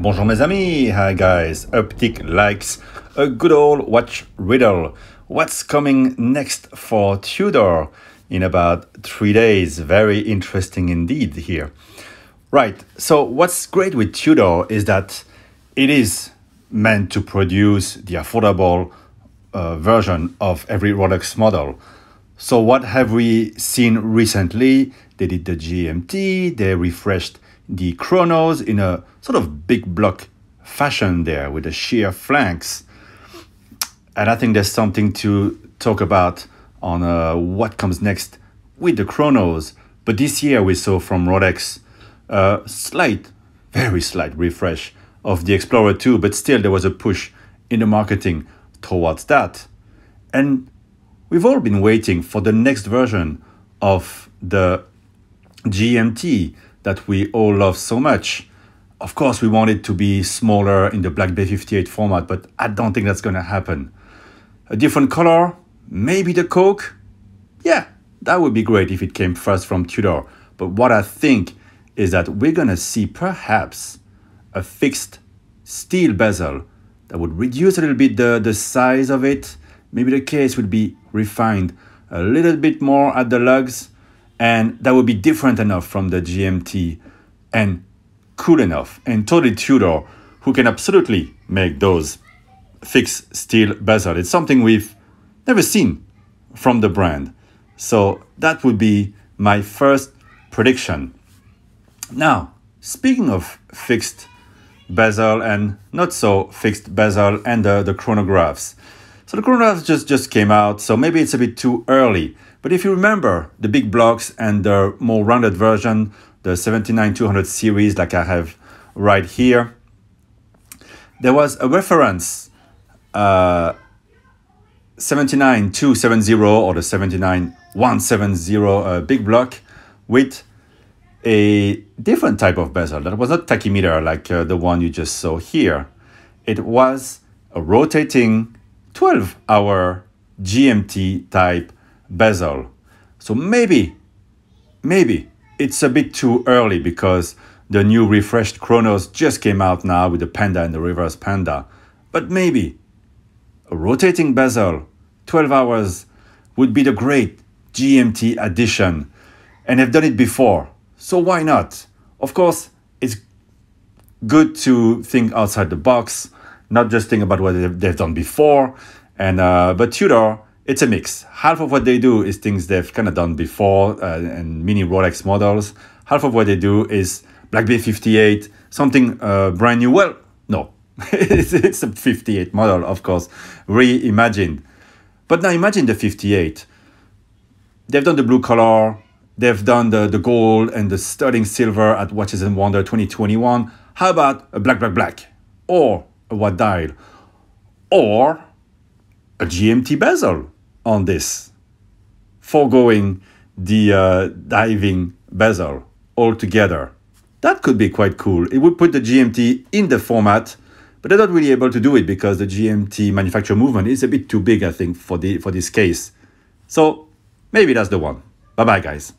Bonjour mes amis, hi guys, Uptick likes a good old watch riddle. What's coming next for Tudor in about 3 days? Very interesting indeed here. Right, so what's great with Tudor is that it is meant to produce the affordable version of every Rolex model. So what have we seen recently? They did the GMT, they refreshed the chronos in a sort of big block fashion there with the sheer flanks. And I think there's something to talk about on what comes next with the chronos. But this year we saw from Rolex a slight, very slight refresh of the Explorer 2, but still there was a push in the marketing towards that. And we've all been waiting for the next version of the GMT that we all love so much. Of course, we want it to be smaller in the Black Bay 58 format, but I don't think that's going to happen. A different color, maybe the Coke? Yeah, that would be great if it came first from Tudor. But what I think is that we're going to see perhaps a fixed steel bezel that would reduce a little bit the size of it. Maybe the case would be refined a little bit more at the lugs, and that would be different enough from the GMT and cool enough and totally Tudor, who can absolutely make those fixed steel bezel. It's something we've never seen from the brand. So that would be my first prediction. Now, speaking of fixed bezel and not so fixed bezel and the chronographs. So the chronographs just came out, so maybe it's a bit too early. But if you remember the big blocks and the more rounded version, the 79-200 series like I have right here, there was a reference 79-270 or the 79-170 big block with a different type of bezel. That was not tachymeter like the one you just saw here. It was a rotating 12-hour GMT type bezel. So maybe it's a bit too early because the new refreshed chronos just came out now with the panda and the reverse panda. But maybe a rotating bezel, 12 hours, would be the great GMT addition. And they've done it before, so why not? Of course, it's good to think outside the box, not just think about what they've done before. And but Tudor, it's a mix. Half of what they do is things they've kind of done before and mini Rolex models. Half of what they do is Black Bay 58, something brand new. Well, no, it's a 58 model, of course, reimagined. But now imagine the 58. They've done the blue color, they've done the gold and the sterling silver at Watches and Wonder 2021. How about a black, or a white dial, or a GMT bezel on this, foregoing the diving bezel altogether? That could be quite cool. It would put the GMT in the format, but they're not really able to do it because the GMT manufacturer movement is a bit too big, I think, for this case. So maybe that's the one. Bye-bye, guys.